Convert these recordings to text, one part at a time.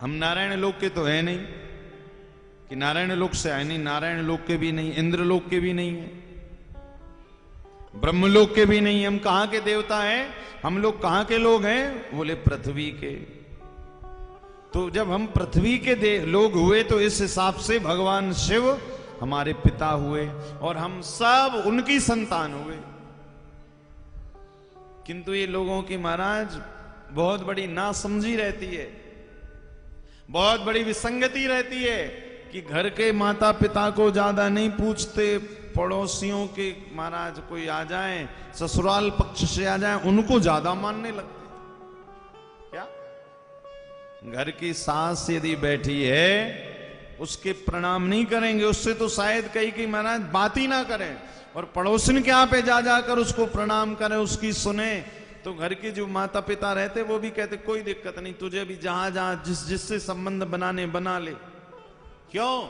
हम नारायण लोक के तो है नहीं कि नारायण लोक से आए नहीं, नारायण लोक के भी नहीं, इंद्र लोक के भी नहीं है, ब्रह्मलोक के भी नहीं। हम कहां के देवता हैं? हम लोग कहां के लोग हैं? बोले पृथ्वी के। तो जब हम पृथ्वी के लोग हुए तो इस हिसाब से भगवान शिव हमारे पिता हुए और हम सब उनकी संतान हुए। किंतु ये लोगों की महाराज बहुत बड़ी नासमझी रहती है, बहुत बड़ी विसंगति रहती है कि घर के माता पिता को ज्यादा नहीं पूछते, पड़ोसियों के महाराज कोई आ जाए, ससुराल पक्ष से आ जाए, उनको ज्यादा मानने लगते। क्या घर की सास यदि बैठी है उसके प्रणाम नहीं करेंगे, उससे तो शायद कहीं कि महाराज बात ही ना करें, और पड़ोसन के यहाँ पे जा जाकर उसको प्रणाम करें, उसकी सुने। तो घर के जो माता पिता रहते वो भी कहते कोई दिक्कत नहीं, तुझे भी जहां जहां जिससे संबंध बनाने बना ले। क्यों?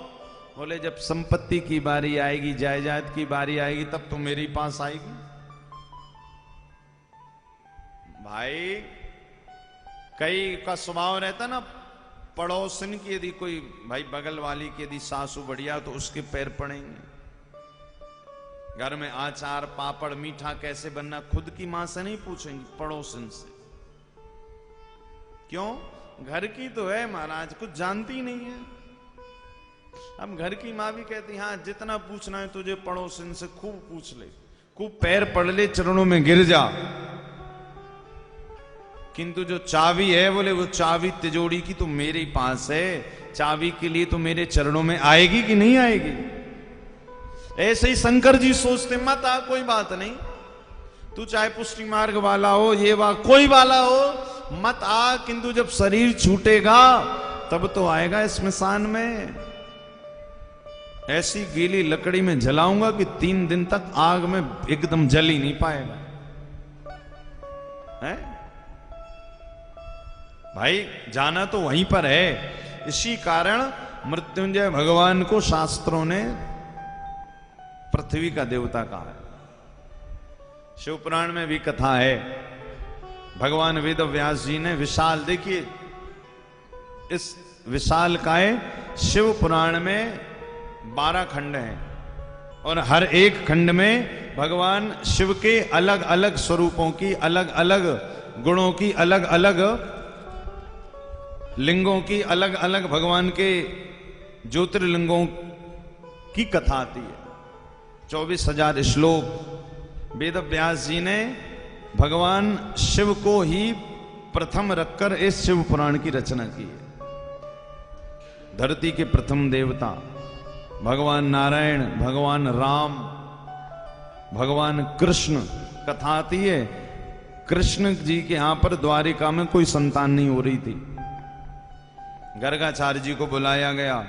बोले जब संपत्ति की बारी आएगी, जायदाद की बारी आएगी, तब तो मेरे पास आएगी। भाई कई का स्वभाव रहता ना, पड़ोसन की यदि कोई भाई बगल वाली की यदि सासू बढ़िया तो उसके पैर पड़ेंगे। घर में आचार पापड़ मीठा कैसे बनना खुद की मां से नहीं पूछेंगी, पड़ोसन से। क्यों? घर की तो है महाराज, कुछ जानती नहीं है। अब घर की मां भी कहती हाँ जितना पूछना है तुझे पड़ोसन से खूब पूछ ले, खूब पैर पड़ ले, चरणों में गिर जा। किंतु जो चाबी है बोले वो चाबी तिजोरी की तो मेरे पास है, चाबी के लिए तो मेरे चरणों में आएगी कि नहीं आएगी। ऐसे ही शंकर जी सोचते, मत आ कोई बात नहीं, तू चाहे पुष्टि मार्ग वाला हो, ये कोई वाला हो, मत आ, किंतु जब शरीर छूटेगा तब तो आएगा स्मशान में। ऐसी गीली लकड़ी में जलाऊंगा कि 3 दिन तक आग में एकदम जल ही नहीं पाएगा। है भाई, जाना तो वहीं पर है। इसी कारण मृत्युंजय भगवान को शास्त्रों ने पृथ्वी का देवता कहा है। शिव पुराण में भी कथा है, भगवान वेद व्यास जी ने विशाल, देखिए इस विशाल काय शिव पुराण में 12 खंड हैं और हर एक खंड में भगवान शिव के अलग अलग स्वरूपों की, अलग अलग गुणों की, अलग अलग लिंगों की, अलग अलग भगवान के ज्योतिर्लिंगों की कथा आती है। 24,000 श्लोक वेद व्यास जी ने भगवान शिव को ही प्रथम रखकर इस शिव पुराण की रचना की है। धरती के प्रथम देवता भगवान नारायण, भगवान राम, भगवान कृष्ण कथा आती है। कृष्ण जी के यहां पर द्वारिका में कोई संतान नहीं हो रही थी, गर्गाचार्य जी को बुलाया गया,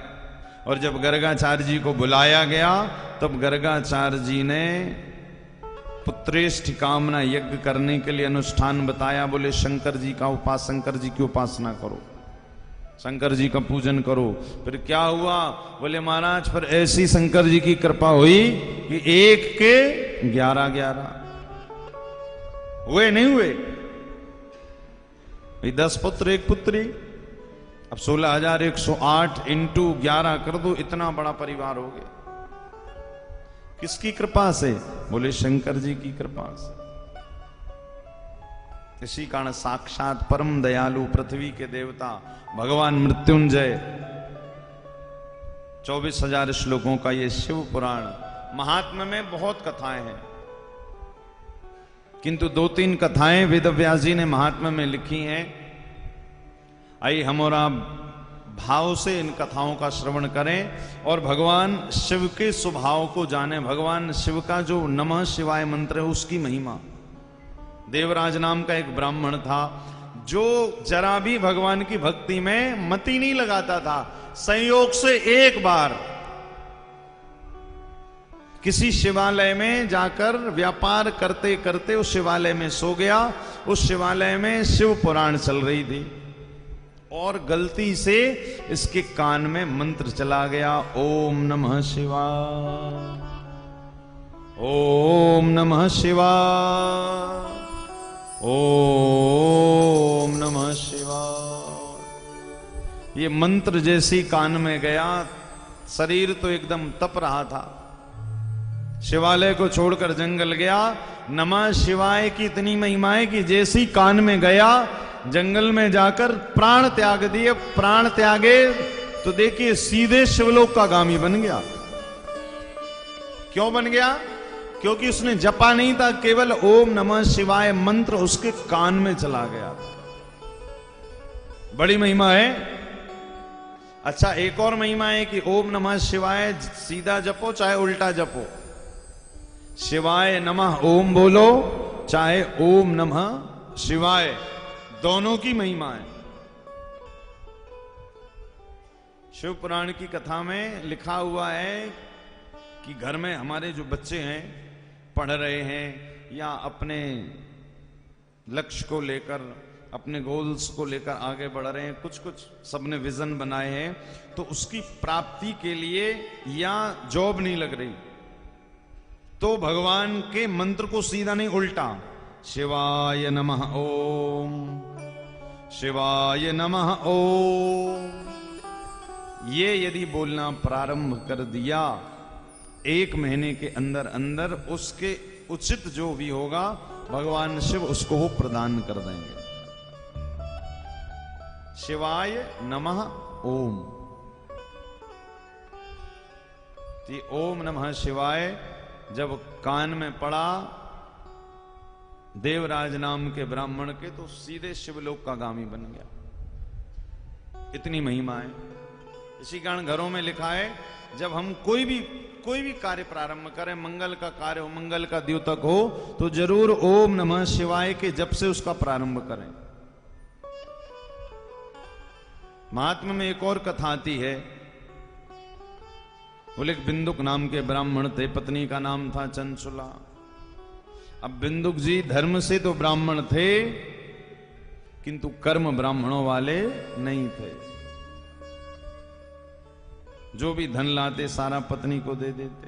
और जब गर्गाचार्य जी को बुलाया गया तब गर्गाचार्य जी ने पुत्रेष्ठ कामना यज्ञ करने के लिए अनुष्ठान बताया। बोले शंकर जी की उपासना करो, शंकर जी का पूजन करो। फिर क्या हुआ? बोले महाराज फिर ऐसी शंकर जी की कृपा हुई कि 1 के 11 हुए, नहीं हुए 10 पुत्र 1 पुत्री। अब 16,108 इंटू 11 कर दो, इतना बड़ा परिवार हो गया। किसकी कृपा से? बोले शंकर जी की कृपा से। इसी कारण साक्षात परम दयालु पृथ्वी के देवता भगवान मृत्युंजय 24,000 श्लोकों का ये शिव पुराण, महात्म्य में बहुत कथाएं हैं, किंतु 2-3 कथाएं वेद व्यास जी ने महात्म्य में लिखी हैं। आइए हम और आप भाव से इन कथाओं का श्रवण करें और भगवान शिव के स्वभाव को जानें। भगवान शिव का जो नमः शिवाय मंत्र है उसकी महिमा। देवराज नाम का एक ब्राह्मण था जो जरा भी भगवान की भक्ति में मति नहीं लगाता था। संयोग से एक बार किसी शिवालय में जाकर व्यापार करते करते उस शिवालय में सो गया। उस शिवालय में शिव पुराण चल रही थी और गलती से इसके कान में मंत्र चला गया, ओम नमः शिवाय, ओम नमः शिवाय, ओम नमः शिवाय। ये मंत्र जैसी कान में गया, शरीर तो एकदम तप रहा था। शिवालय को छोड़कर जंगल गया। नमः शिवाय की इतनी महिमा है कि जैसी कान में गया, जंगल में जाकर प्राण त्याग दिए। प्राण त्यागे तो देखिए सीधे शिवलोक का गामी बन गया। क्यों बन गया? क्योंकि उसने जपा नहीं था, केवल ओम नमः शिवाय मंत्र उसके कान में चला गया। बड़ी महिमा है। अच्छा, एक और महिमा है कि ओम नमः शिवाय सीधा जपो चाहे उल्टा जपो, शिवाय नमः ओम बोलो चाहे ओम नमः शिवाय, दोनों की महिमा है। शिव पुराण की कथा में लिखा हुआ है कि घर में हमारे जो बच्चे हैं, पढ़ रहे हैं या अपने लक्ष्य को लेकर, अपने गोल्स को लेकर आगे बढ़ रहे हैं, कुछ कुछ सबने विजन बनाए हैं, तो उसकी प्राप्ति के लिए या जॉब नहीं लग रही तो भगवान के मंत्र को सीधा नहीं उल्टा, शिवाय नमः ओम, शिवाय नमः ओम, ये यदि बोलना प्रारंभ कर दिया, 1 महीने के अंदर अंदर उसके उचित जो भी होगा भगवान शिव उसको वो प्रदान कर देंगे। शिवाय नमः ओम। तो ओम नमः शिवाय जब कान में पड़ा देवराज नाम के ब्राह्मण के, तो सीधे शिवलोक का गामी बन गया। इतनी महिमा है। इसी कारण घरों में लिखा है, जब हम कोई भी कार्य प्रारंभ करें, मंगल का कार्य हो, मंगल का द्योतक हो, तो जरूर ओम नमः शिवाय के जप से उसका प्रारंभ करें। महात्मा में एक और कथा आती है। बोले एक बिंदुक नाम के ब्राह्मण थे, पत्नी का नाम था चंचुला। अब बिंदुक जी धर्म से तो ब्राह्मण थे, किंतु कर्म ब्राह्मणों वाले नहीं थे। जो भी धन लाते सारा पत्नी को दे देते।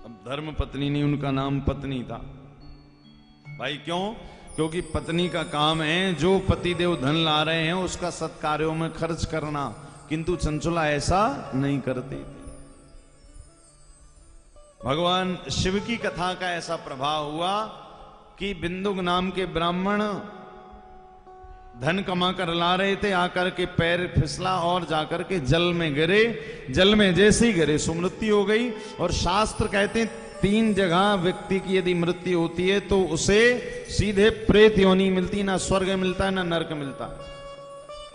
अब धर्म पत्नी नहीं, उनका नाम पत्नी था। भाई क्यों? क्योंकि पत्नी का काम है जो पतिदेव धन ला रहे हैं उसका सत्कार्यों में खर्च करना, किंतु चंचुला ऐसा नहीं करती थी। भगवान शिव की कथा का ऐसा प्रभाव हुआ कि बिंदुक नाम के ब्राह्मण धन कमा कर ला रहे थे, आकर के पैर फिसला और जाकर के जल में गिरे। जल में जैसे ही गिरे सो मृत्यु हो गई। और शास्त्र कहते हैं 3 जगह व्यक्ति की यदि मृत्यु होती है तो उसे सीधे प्रेत योनि मिलती, ना स्वर्ग मिलता है ना नरक मिलता है।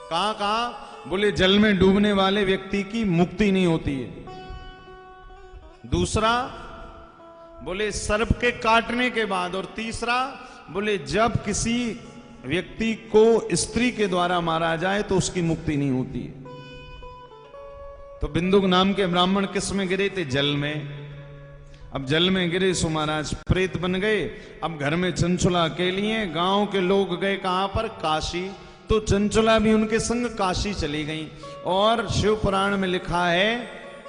कहां कहां? बोले जल में डूबने वाले व्यक्ति की मुक्ति नहीं होती है। दूसरा बोले सर्प के काटने के बाद। और तीसरा बोले जब किसी व्यक्ति को स्त्री के द्वारा मारा जाए तो उसकी मुक्ति नहीं होती है। तो बिंदुक नाम के ब्राह्मण किस में गिरे थे? जल में। अब जल में गिरे सो महाराज प्रेत बन गए। अब घर में चंचुला अकेली है। गांव के लोग गए कहां पर? काशी। तो चंचुला भी उनके संग काशी चली गई। और शिव पुराण में लिखा है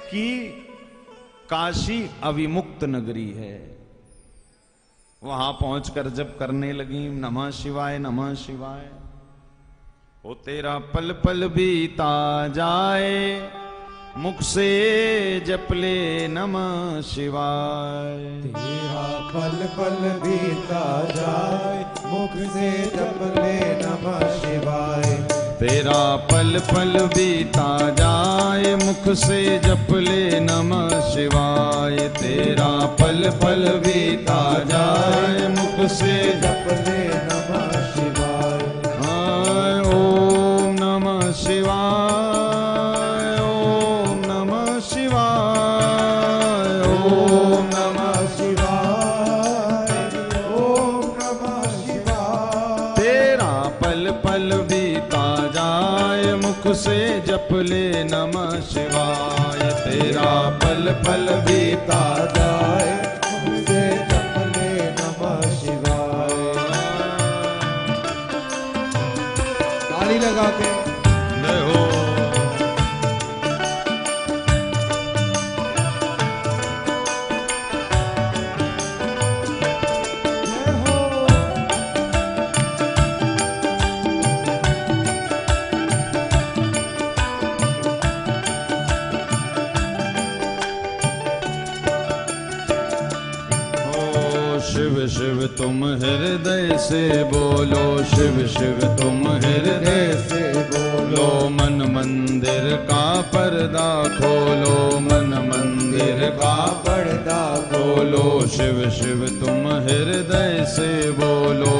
कि काशी अविमुक्त नगरी है। वहां पहुंचकर जब करने लगी नमः शिवाय नमः शिवाय, ओ तेरा पल पल बीता जाए मुख से जप ले नमः शिवाय। तेरा पल पल बीता जाए मुख से जप ले नमः शिवाय। तेरा पल पल बीता जाए मुख से जप ले नमः शिवाय। तेरा पल पल बीता जाए मुख से जप ले नमः शिवाय। ओम नमः शिवाय, ओम नमः शिवाय, ओम नमः शिवाय, ओम नमः शिवाय। तेरा पल पल बीता जाए मुख से जप ले नमः शिवाय। तेरा पल पल बीता जाए मुख से जप ले नमः शिवाय। ताली लगा के जय हो। शिव तुम हृदय से बोलो, शिव शिव तुम हृदय से बोलो। मन मंदिर का पर्दा खोलो, मन मंदिर का पर्दा खोलो। शिव शिव तुम हृदय से बोलो,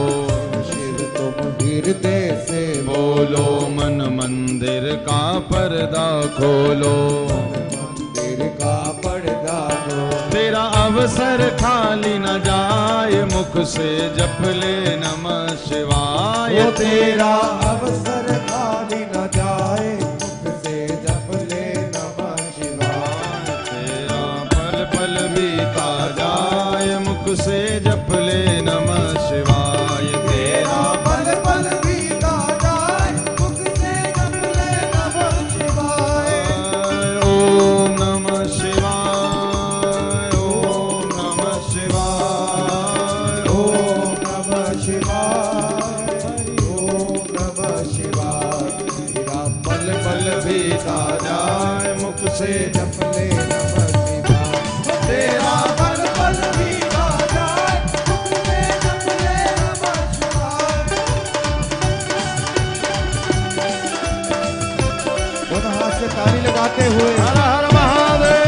शिव तुम हृदय से बोलो। मन मंदिर का पर्दा खोलो, मंदिर का पर्दा खोलो। तेरा अवसर खाली न जाए, मुख से जप ले नमः शिवाय। तेरा अवसर खाली न जाए, मुख से जप ले नमः शिवाय। तेरा पल पल बीता जाए, मुख से जप ले नमः शिवाय। तेरा पल पल बीता जाए, मुख से जप ले नमः शिवाय। ओम नमः शिवाय, ओम नमः शिवाय, ओम नमः शिवाय, ओम नमः शिवाय। तेरा पल पल बीता जाए, मुख से जप ले नमः शिवाय। तेरा पल पल बीता जाए, मुख से जप ले नमः शिवाय। दोनों हाथ से ताली लगाते हुए हर हर महादेव।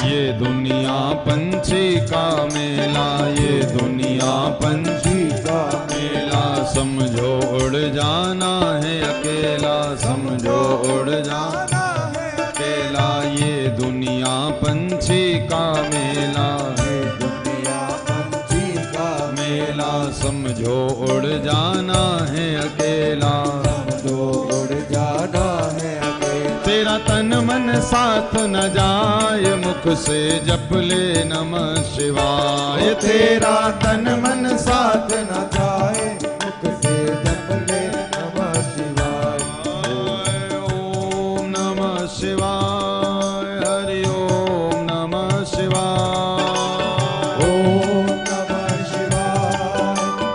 ये दुनिया पंछी का मेला, ये दुनिया पंछी का मेला। समझो उड़ जाना है अकेला, समझो उड़ जाना है अकेला। ये दुनिया पंछी का मेला, ये दुनिया पंछी का मेला। समझो उड़ जाना है अकेला, जो उड़ जाना है अकेला। तेरा तन मन साथ न जाए, मुख से जप ले नमः शिवाय। तेरा तन मन साथ न जाए, मुख से जप ले नमः शिवाय। ओम नमः शिवाय, हरि ओम नमः शिवाय। ओम नमः शिवाय,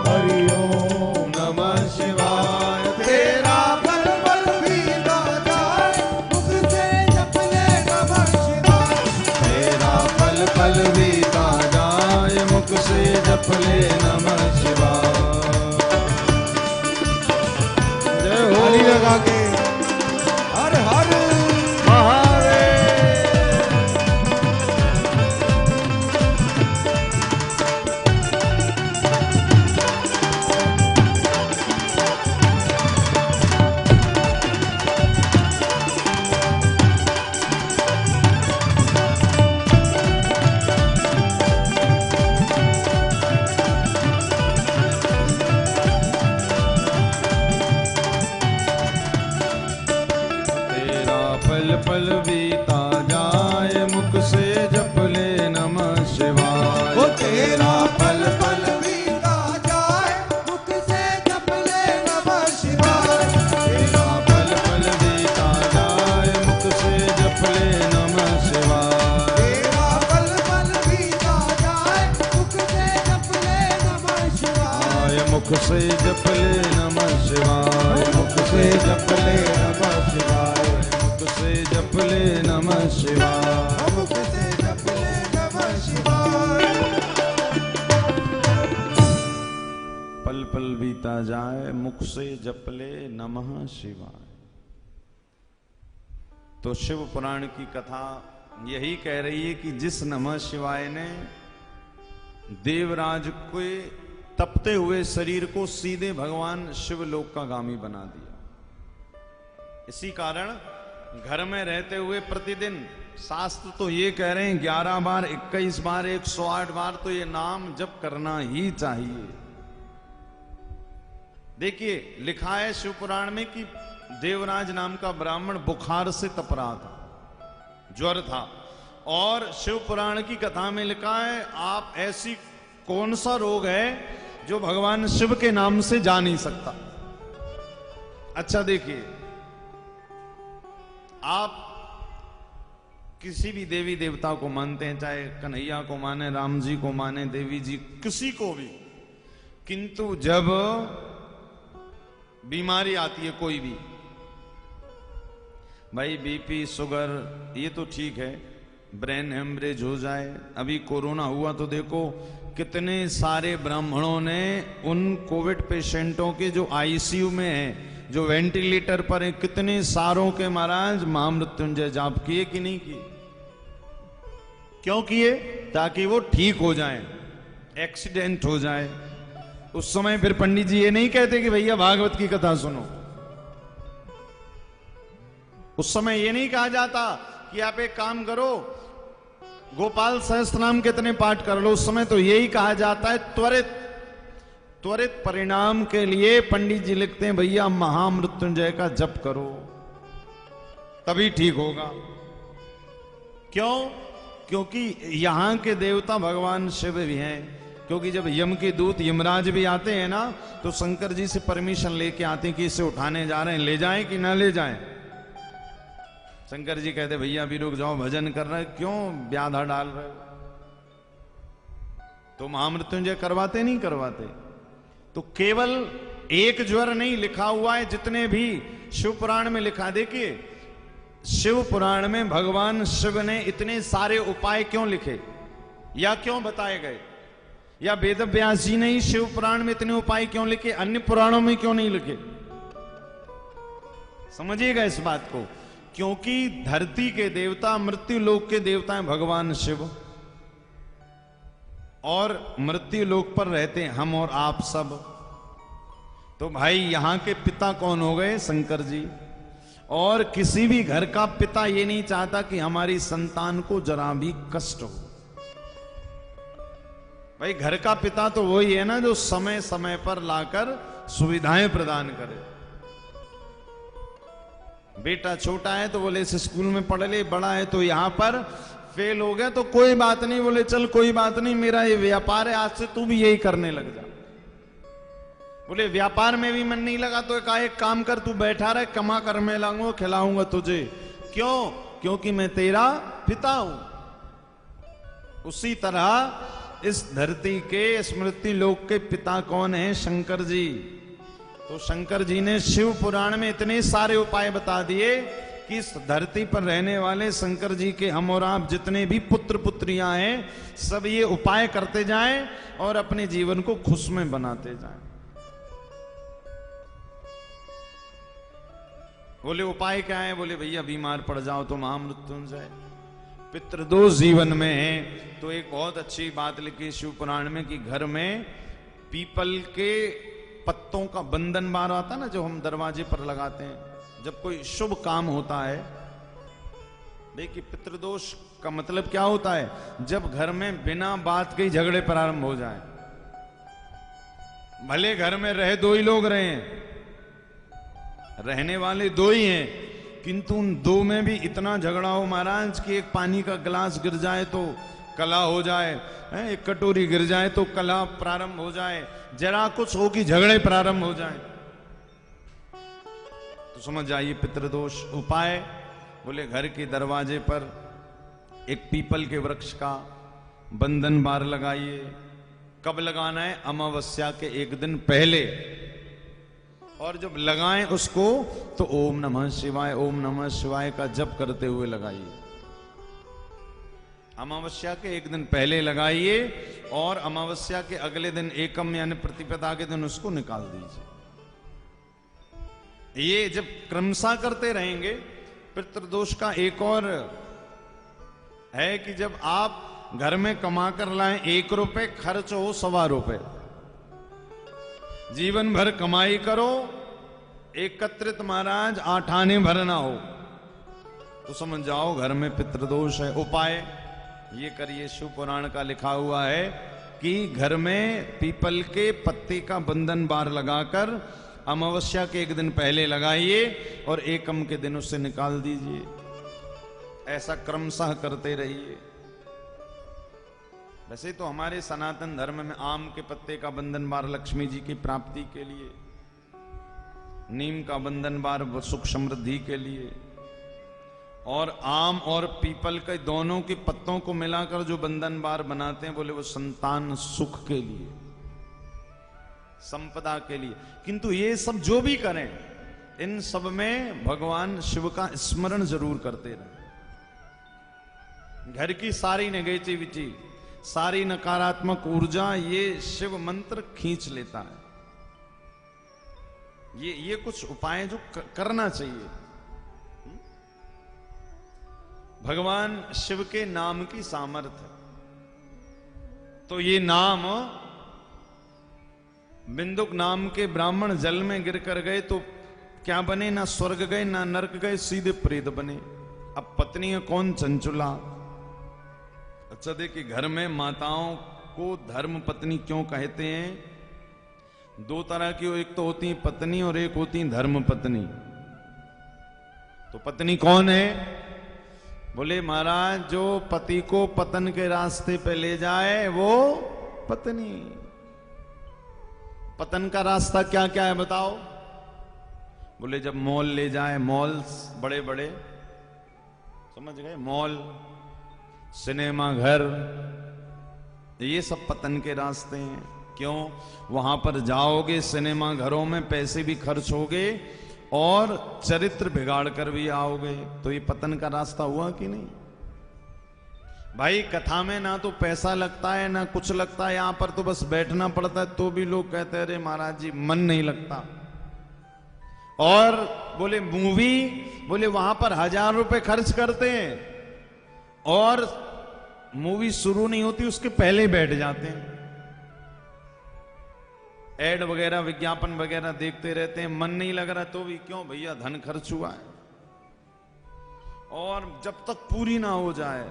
हरि ओम नमः शिवाय। तेरा पल पल बीता जाए, मुख से जप ले नमः शिवाय। तेरा पल पल बीता जाए, मुख से जप ले नमः शिवाय। जय हो ताली लगा के हर हर महादेव। तेरा पल पल बीता जाए, मुख से जप ले नमः शिवाय। वो तेरा पल पल बीता जाए, मुख से जप ले नमः शिवाय। तेरा पल पल बीता जाए, मुख से जप ले नमः शिवाय। तेरा पल पल बीता जाए, मुख से जप ले नमः शिवाय। मुख से जप ले नमः शिवाय। मुख से जप ले नमः शिवाय। मुख से जप ले नमः शिवाय। मुख से जप ले नमः शिवाय। पल पल बीता जाए, मुख से जप ले नमः शिवाय। तो शिव पुराण की कथा यही कह रही है कि जिस नमः शिवाय ने देवराज के तपते हुए शरीर को सीधे भगवान शिवलोक का गामी बना दिया। इसी कारण घर में रहते हुए प्रतिदिन शास्त्र तो ये कह रहे हैं 11 बार, 21 बार, 108 बार तो ये नाम जप करना ही चाहिए। देखिए लिखा है शिव पुराण में कि देवराज नाम का ब्राह्मण बुखार से तप रहा था, ज्वर था, और शिव पुराण की कथा में लिखा है आप ऐसी कौन सा रोग है जो भगवान शिव के नाम से जा नहीं सकता। अच्छा देखिए, आप किसी भी देवी देवता को मानते हैं, चाहे कन्हैया को माने, राम जी को माने, देवी जी, किसी को भी, किंतु जब बीमारी आती है कोई भी, भाई बीपी शुगर ये तो ठीक है, ब्रेन हेमरेज हो जाए, अभी कोरोना हुआ तो देखो कितने सारे ब्राह्मणों ने उन कोविड पेशेंटों के जो आईसीयू में हैं, जो वेंटिलेटर पर हैं, कितने सारों के महाराज महामृत्युंजय जाप किए कि नहीं किए? क्यों किए? ताकि वो ठीक हो जाएं, एक्सीडेंट हो जाए। उस समय फिर पंडित जी ये नहीं कहते कि भैया भागवत की कथा सुनो। उस समय ये नहीं कहा जाता कि आप एक काम करो, गोपाल सहस्त्रनाम कितने पाठ कर लो। उस समय तो यही कहा जाता है त्वरित परिणाम के लिए पंडित जी लिखते हैं भैया महामृत्युंजय का जप करो, तभी ठीक होगा। क्यों? क्योंकि यहां के देवता भगवान शिव भी हैं। क्योंकि जब यम के दूत यमराज भी आते हैं ना, तो शंकर जी से परमिशन लेके आते हैं कि इसे उठाने जा रहे हैं, ले जाएं कि ना ले जाएं। शंकर जी कहते भैया अभी रुक जाओ, भजन कर रहे, क्यों ब्याधा डाल रहे हो? तो महामृत्युंजय करवाते नहीं करवाते? तो केवल एक ज्वर नहीं लिखा हुआ है, जितने भी शिव पुराण में लिखा, देखिए शिव पुराण में भगवान शिव ने इतने सारे उपाय क्यों लिखे या क्यों बताए गए, या वेद व्यास जी ने ही शिव पुराण में इतने उपाय क्यों लिखे, अन्य पुराणों में क्यों नहीं लिखे? समझिएगा इस बात को। क्योंकि धरती के देवता, मृत्यु लोक के देवता हैं भगवान शिव, और मृत्यु लोक पर रहते हैं हम और आप सब। तो भाई यहां के पिता कौन हो गए? शंकर जी। और किसी भी घर का पिता ये नहीं चाहता कि हमारी संतान को जरा भी कष्ट हो। भाई घर का पिता तो वही है ना, जो समय समय पर लाकर सुविधाएं प्रदान करे। बेटा छोटा है तो बोले इस स्कूल में पढ़ ले, बड़ा है तो यहां पर फेल हो गया तो कोई बात नहीं, बोले चल कोई बात नहीं, मेरा ये व्यापार है, आज से तू भी यही करने लग जा। बोले व्यापार में भी मन नहीं लगा तो एक काम कर, तू बैठा रहे, कमा कर मैं लाऊंगा, खिलाऊंगा तुझे। क्यों? क्योंकि मैं तेरा पिता हूं। उसी तरह इस धरती के स्मृति लोक के पिता कौन है? शंकर जी। तो शंकर जी ने शिव पुराण में इतने सारे उपाय बता दिए कि इस धरती पर रहने वाले शंकर जी के हम और आप जितने भी पुत्र पुत्रियां हैं, सब ये उपाय करते जाएं और अपने जीवन को खुश में बनाते जाएं। बोले उपाय क्या है? बोले भैया बीमार पड़ जाओ तो महामृत्युंजय। पितृदोष जीवन में है तो एक बहुत अच्छी बात लिखी शिव पुराण में कि घर में पीपल के पत्तों का बंधन बार आता ना, जो हम दरवाजे पर लगाते हैं जब कोई शुभ काम होता है। देखिए पितृदोष का मतलब क्या होता है? जब घर में बिना बात के झगड़े प्रारंभ हो जाए। भले घर में रहे दो ही लोग रहे हैं, रहने वाले दो ही हैं, किंतु उन दो में भी इतना झगड़ा हो महाराज कि एक पानी का गिलास गिर जाए तो कला हो जाए, एक कटोरी गिर जाए तो कला प्रारंभ हो जाए, जरा कुछ हो कि झगड़े प्रारंभ हो जाए, तो समझ जाइए पितृदोष। उपाय बोले घर के दरवाजे पर एक पीपल के वृक्ष का बंधन बार लगाइए। कब लगाना है? अमावस्या के एक दिन पहले। और जब लगाएं उसको तो ओम नमः शिवाय, ओम नमः शिवाय का जप करते हुए लगाइए। अमावस्या के एक दिन पहले लगाइए और अमावस्या के अगले दिन एकम यानी प्रतिपदा के दिन उसको निकाल दीजिए। ये जब क्रमशः करते रहेंगे। पितृदोष का एक और है कि जब आप घर में कमा कर लाएं, 1 रुपए खर्च हो 1.25 रुपए, जीवन भर कमाई करो, एकत्रित महाराज आठाने भर ना हो, तो समझ जाओ घर में पितृदोष है। उपाय ये करिए, शिव पुराण का लिखा हुआ है कि घर में पीपल के पत्ते का बंधन बार लगाकर अमावस्या के एक दिन पहले लगाइए और एकम के दिन उससे निकाल दीजिए। ऐसा क्रमशः करते रहिए। वैसे तो हमारे सनातन धर्म में आम के पत्ते का बंधन बार लक्ष्मी जी की प्राप्ति के लिए, नीम का बंधन बार सुख समृद्धि के लिए, और आम और पीपल के दोनों के पत्तों को मिलाकर जो बंधन बार बनाते हैं, बोले वो संतान सुख के लिए, संपदा के लिए। किंतु ये सब जो भी करें, इन सब में भगवान शिव का स्मरण जरूर करते रहे। घर की सारी नेगेटिविटी, सारी नकारात्मक ऊर्जा ये शिव मंत्र खींच लेता है। ये कुछ उपाय जो करना चाहिए। भगवान शिव के नाम की सामर्थ्य। तो ये नाम, बिंदुक नाम के ब्राह्मण जल में गिर कर गए तो क्या बने? ना स्वर्ग गए ना नरक गए, सीधे प्रेत बने। अब पत्नी है कौन? चंचुला। अच्छा देखिए, घर में माताओं को धर्म पत्नी क्यों कहते हैं? दो तरह की, एक तो होती है पत्नी और एक होती है धर्म पत्नी। तो पत्नी कौन है? बोले महाराज, जो पति को पतन के रास्ते पे ले जाए वो पत्नी। पतन का रास्ता क्या क्या है बताओ? बोले जब मॉल ले जाए, मॉल्स बड़े बड़े, समझ गए, मॉल, सिनेमा घर, ये सब पतन के रास्ते हैं। क्यों? वहां पर जाओगे, सिनेमा घरों में पैसे भी खर्च होगे और चरित्र बिगाड़ कर भी आओगे, तो ये पतन का रास्ता हुआ कि नहीं? भाई कथा में ना तो पैसा लगता है ना कुछ लगता है, यहां पर तो बस बैठना पड़ता है, तो भी लोग कहते हैं अरे महाराज जी मन नहीं लगता। और बोले मूवी, बोले वहां पर 1000 रुपए खर्च करते हैं और मूवी शुरू नहीं होती उसके पहले ही बैठ जाते हैं। एड वगैरह, विज्ञापन वगैरह देखते रहते हैं, मन नहीं लग रहा तो भी, क्यों भैया, धन खर्च हुआ है। और जब तक पूरी ना हो जाए,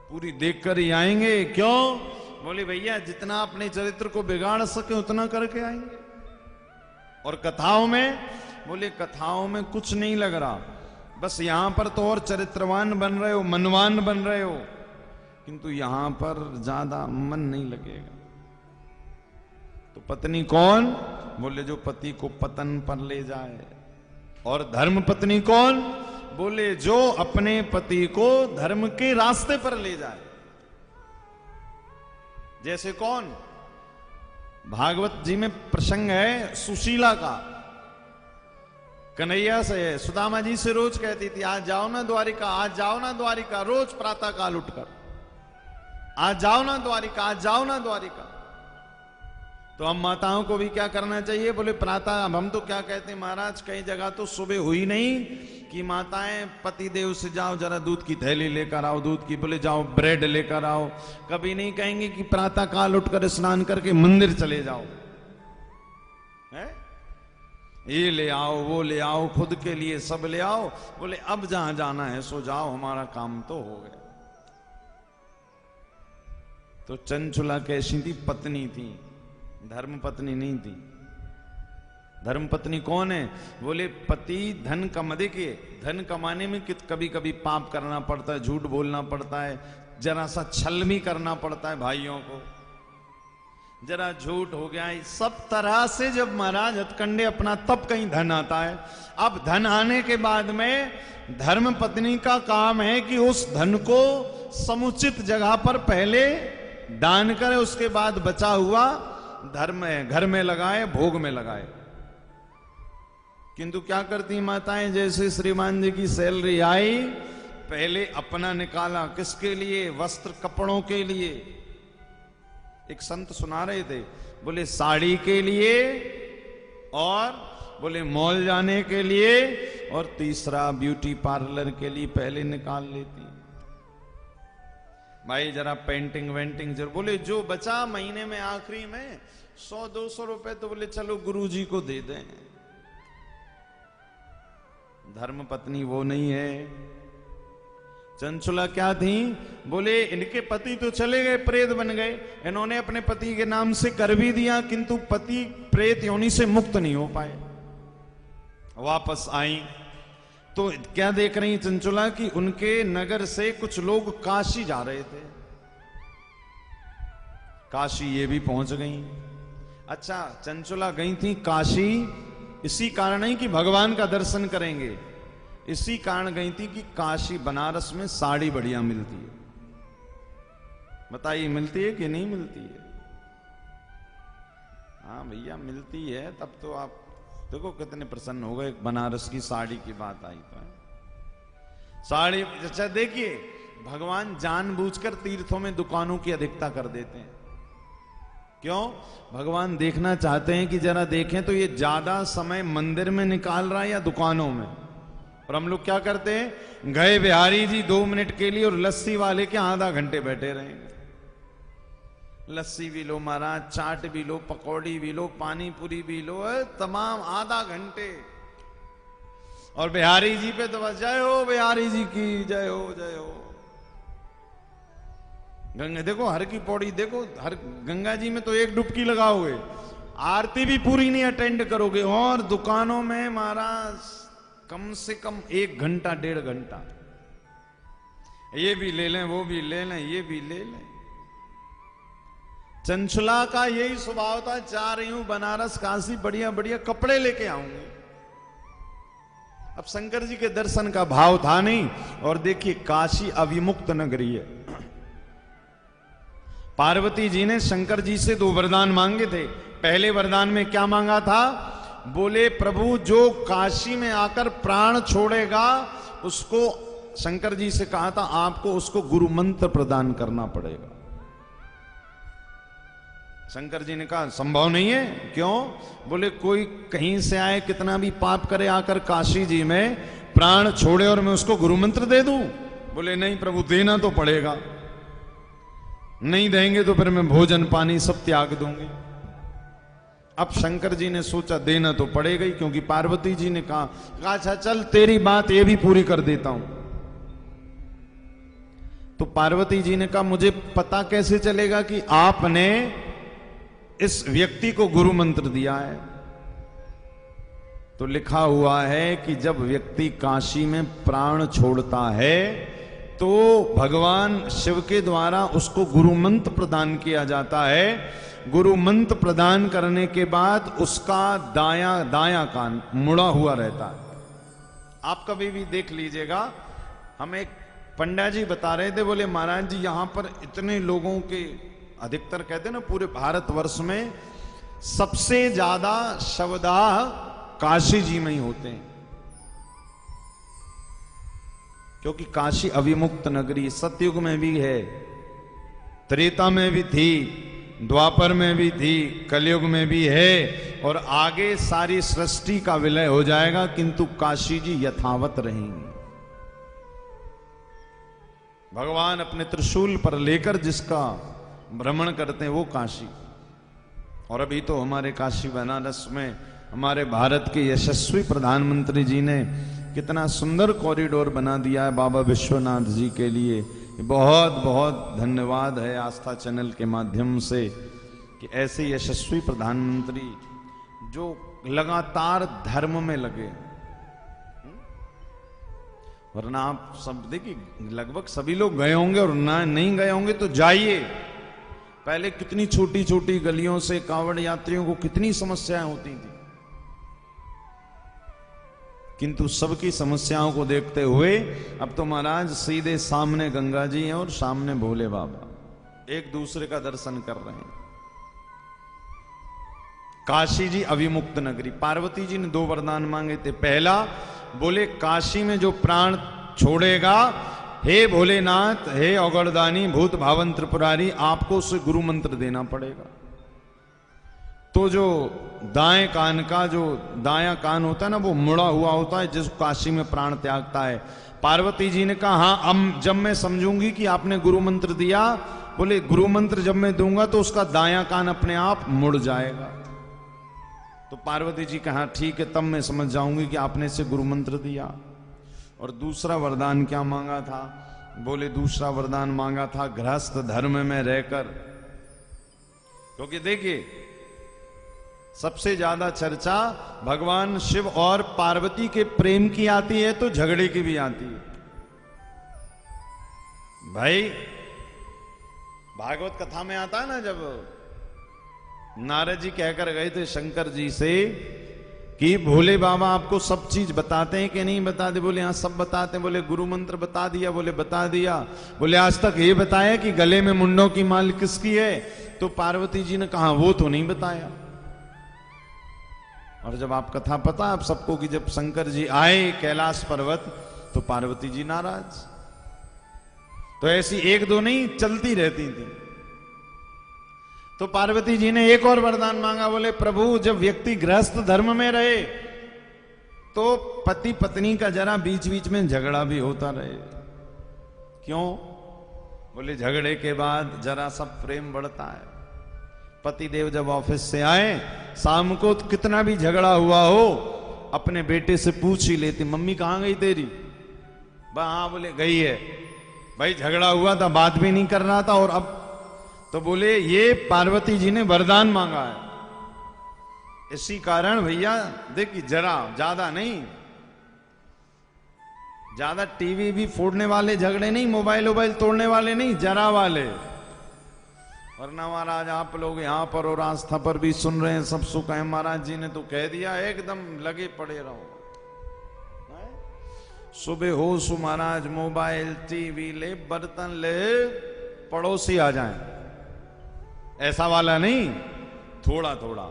पूरी देखकर ही आएंगे। क्यों? बोले भैया जितना अपने चरित्र को बिगाड़ सके उतना करके आएंगे। और कथाओं में, बोले कथाओं में कुछ नहीं लग रहा, बस यहां पर तो और चरित्रवान बन रहे हो, मनवान बन रहे हो, किंतु यहां पर ज्यादा मन नहीं लगेगा। तो पत्नी कौन? बोले जो पति को पतन पर ले जाए। और धर्म पत्नी कौन? बोले जो अपने पति को धर्म के रास्ते पर ले जाए। जैसे कौन? भागवत जी में प्रसंग है सुशीला का। कन्हैया से, सुदामा जी से रोज कहती थी आज जाओ ना द्वारिका, आज जाओ ना द्वारिका, रोज प्रातः काल उठकर आज जाओ ना द्वारिका, आज जाओ ना द्वारिका। तो हम माताओं को भी क्या करना चाहिए? बोले प्रातः, अब हम तो क्या कहते हैं महाराज, कई जगह तो सुबह हुई नहीं कि माताएं पति देव से जाओ जरा दूध की थैली लेकर आओ, दूध की, बोले जाओ ब्रेड लेकर आओ। कभी नहीं कहेंगे कि प्रातः काल उठकर स्नान करके मंदिर चले जाओ, है? ये ले आओ, वो ले आओ, खुद के लिए सब ले आओ। बोले अब जहां जाना है सो जाओ, हमारा काम तो हो गया। तो चंचुला कैसी थी? पत्नी थी, धर्म पत्नी नहीं थी। धर्म पत्नी कौन है? बोले पति धन कमा, देखिए धन कमाने में कभी कभी पाप करना पड़ता है, झूठ बोलना पड़ता है, जरा सा छल भी करना पड़ता है भाइयों को, जरा झूठ हो गया, सब तरह से जब महाराज हथकंडे अपना, तब कहीं धन आता है। अब धन आने के बाद में धर्म पत्नी का काम है कि उस धन को समुचित जगह पर पहले दान करे, उसके बाद बचा हुआ धर्म घर में लगाए, भोग में लगाए। किंतु क्या करती माताएं? जैसे श्रीमान जी की सैलरी आई, पहले अपना निकाला, किसके लिए? वस्त्र कपड़ों के लिए। एक संत सुना रहे थे, बोले साड़ी के लिए, और बोले मॉल जाने के लिए, और तीसरा ब्यूटी पार्लर के लिए पहले निकाल लेती। भाई जरा पेंटिंग वेंटिंग जरूर, बोले जो बचा महीने में आखिरी में 100-200 रुपए तो बोले चलो गुरुजी को दे दें। धर्म पत्नी वो नहीं है। चंचुला क्या थी? बोले इनके पति तो चले गए, प्रेत बन गए, इन्होंने अपने पति के नाम से कर भी दिया, किंतु पति प्रेत योनि से मुक्त नहीं हो पाए। वापस आई तो क्या देख रही चंचुला कि उनके नगर से कुछ लोग काशी जा रहे थे। काशी ये भी पहुंच गई। अच्छा, चंचुला गई थी काशी इसी कारण नहीं कि भगवान का दर्शन करेंगे, इसी कारण गई थी कि काशी बनारस में साड़ी बढ़िया मिलती है। बताइए मिलती है कि नहीं मिलती है? हाँ भैया मिलती है। तब तो आप देखो कितने प्रसन्न हो गए, बनारस की साड़ी की बात आई तो। साड़ी, अच्छा देखिए, भगवान जानबूझकर तीर्थों में दुकानों की अधिकता कर देते हैं। क्यों? भगवान देखना चाहते हैं कि जरा देखें तो ये ज्यादा समय मंदिर में निकाल रहा है या दुकानों में। और हम लोग क्या करते हैं, गए बिहारी जी 2 मिनट के लिए और लस्सी वाले के आधा घंटे बैठे रहेंगे। लस्सी भी लो महाराज, चाट भी लो, पकौड़ी भी लो, पानी पूरी भी लो, तमाम आधा घंटे। और बिहारी जी पे तो बस जय हो बिहारी जी की, जय हो जय हो। गंगा देखो, हर की पौड़ी देखो, हर गंगा जी में तो एक डुबकी लगाओगे, आरती भी पूरी नहीं अटेंड करोगे। और दुकानों में महाराज कम से कम 1 घंटा 1.5 घंटा, ये भी ले लें, वो भी ले लें, ये भी ले लें। चंचला का यही स्वभाव था, जा रही हूं बनारस काशी, बढ़िया बढ़िया कपड़े लेके आऊंगी। अब शंकर जी के दर्शन का भाव था नहीं। और देखिए काशी अविमुक्त नगरी है। पार्वती जी ने शंकर जी से 2 वरदान मांगे थे। पहले वरदान में क्या मांगा था? बोले प्रभु जो काशी में आकर प्राण छोड़ेगा उसको, शंकर जी से कहा था आपको उसको गुरु मंत्र प्रदान करना पड़ेगा। शंकर जी ने कहा संभव नहीं है। क्यों? बोले कोई कहीं से आए, कितना भी पाप करे, आकर काशी जी में प्राण छोड़े और मैं उसको गुरु मंत्र दे दूं? बोले नहीं प्रभु, देना तो पड़ेगा, नहीं देंगे तो फिर मैं भोजन पानी सब त्याग दूंगी। अब शंकर जी ने सोचा देना तो पड़ेगा ही, क्योंकि पार्वती जी ने कहा अच्छा चल तेरी बात ये भी पूरी कर देता हूं। तो पार्वती जी ने कहा मुझे पता कैसे चलेगा कि आपने इस व्यक्ति को गुरु मंत्र दिया है? तो लिखा हुआ है कि जब व्यक्ति काशी में प्राण छोड़ता है तो भगवान शिव के द्वारा उसको गुरु मंत्र प्रदान किया जाता है। गुरु मंत्र प्रदान करने के बाद उसका दायां कान मुड़ा हुआ रहता है। आप कभी भी देख लीजिएगा। हम एक पंडा जी बता रहे थे, बोले महाराज जी यहां पर इतने लोगों के, अधिकतर कहते हैं ना पूरे भारतवर्ष में सबसे ज्यादा शवदाह काशी जी में ही होते हैं, क्योंकि काशी अविमुक्त नगरी सतयुग में भी है, त्रेता में भी थी, द्वापर में भी थी, कलयुग में भी है और आगे सारी सृष्टि का विलय हो जाएगा, किंतु काशी जी यथावत रहेंगी। भगवान अपने त्रिशूल पर लेकर जिसका भ्रमण करते हैं वो काशी। और अभी तो हमारे काशी बनारस में हमारे भारत के यशस्वी प्रधानमंत्री जी ने कितना सुंदर कॉरिडोर बना दिया है बाबा विश्वनाथ जी के लिए। बहुत बहुत धन्यवाद है आस्था चैनल के माध्यम से कि ऐसे यशस्वी प्रधानमंत्री जो लगातार धर्म में लगे। वरना आप सब देखिए लगभग सभी लोग गए होंगे और ना नहीं गए होंगे तो जाइए। पहले कितनी छोटी छोटी गलियों से कांवड़ यात्रियों को कितनी समस्याएं होती थी, किंतु सबकी समस्याओं को देखते हुए अब तो महाराज सीधे सामने गंगा जी हैं और सामने भोले बाबा, एक दूसरे का दर्शन कर रहे हैं। काशी जी अविमुक्त नगरी। पार्वती जी ने 2 वरदान मांगे थे। पहला बोले काशी में जो प्राण छोड़ेगा, हे भोलेनाथ, हे औगड़दानी, भूत भावन त्रिपुरारी, आपको उसे गुरु मंत्र देना पड़ेगा। तो जो दाएं कान का जो दायां कान होता है ना वो मुड़ा हुआ होता है, जिसको काशी में प्राण त्यागता है। पार्वती जी ने कहा हाँ, अब जब मैं समझूंगी कि आपने गुरु मंत्र दिया, बोले गुरु मंत्र जब मैं दूंगा तो उसका दायां कान अपने आप मुड़ जाएगा। तो पार्वती जी कहा ठीक है, तब मैं समझ जाऊंगी कि आपने इसे गुरु मंत्र दिया। और दूसरा वरदान क्या मांगा था? बोले दूसरा वरदान मांगा था गृहस्थ धर्म में रहकर। क्योंकि देखिए सबसे ज्यादा चर्चा भगवान शिव और पार्वती के प्रेम की आती है तो झगड़े की भी आती है। भाई भागवत कथा में आता है ना, जब नारद जी कहकर गए थे शंकर जी से कि भोले बाबा आपको सब चीज बताते हैं कि नहीं बताते? बोले हाँ सब बताते हैं। बोले गुरु मंत्र बता दिया? बोले बता दिया। बोले आज तक ये बताया कि गले में मुंडों की माल किसकी है? तो पार्वती जी ने कहा वो तो नहीं बताया। और जब आप कथा पता आप सबको कि जब शंकर जी आए कैलाश पर्वत तो पार्वती जी नाराज। तो ऐसी एक दो नहीं चलती रहती थी। तो पार्वती जी ने एक और वरदान मांगा। बोले प्रभु जब व्यक्ति गृहस्थ धर्म में रहे तो पति पत्नी का जरा बीच बीच में झगड़ा भी होता रहे। क्यों? बोले झगड़े के बाद जरा सब प्रेम बढ़ता है। पति देव जब ऑफिस से आए शाम को तो कितना भी झगड़ा हुआ हो अपने बेटे से पूछ ही लेती, मम्मी कहां गई तेरी? हाँ बोले गई है। भाई झगड़ा हुआ था, बात भी नहीं कर रहा था और अब तो बोले ये पार्वती जी ने वरदान मांगा है। इसी कारण भैया देखिए जरा ज्यादा नहीं, ज्यादा टीवी भी फोड़ने वाले झगड़े नहीं, मोबाइल तोड़ने वाले नहीं, जरा वाले। वरना महाराज आप लोग यहाँ पर और आस्था पर भी सुन रहे हैं, सब सुख है। महाराज जी ने तो कह दिया एकदम लगे पड़े रहो। सुबह हो सु महाराज मोबाइल टीवी ले बर्तन ले पड़ोसी आ जाएं, ऐसा वाला नहीं, थोड़ा थोड़ा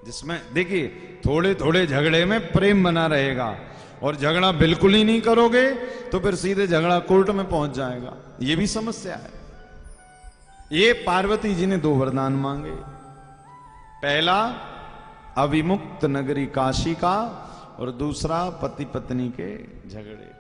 जिसमें देखिए थोड़े थोड़े झगड़े में प्रेम बना रहेगा। और झगड़ा बिल्कुल ही नहीं करोगे तो फिर सीधे झगड़ा कोर्ट में पहुंच जाएगा। ये भी समस्या है। ये पार्वती जी ने दो वरदान मांगे। पहला अविमुक्त नगरी काशी का और दूसरा पति पत्नी के झगड़े।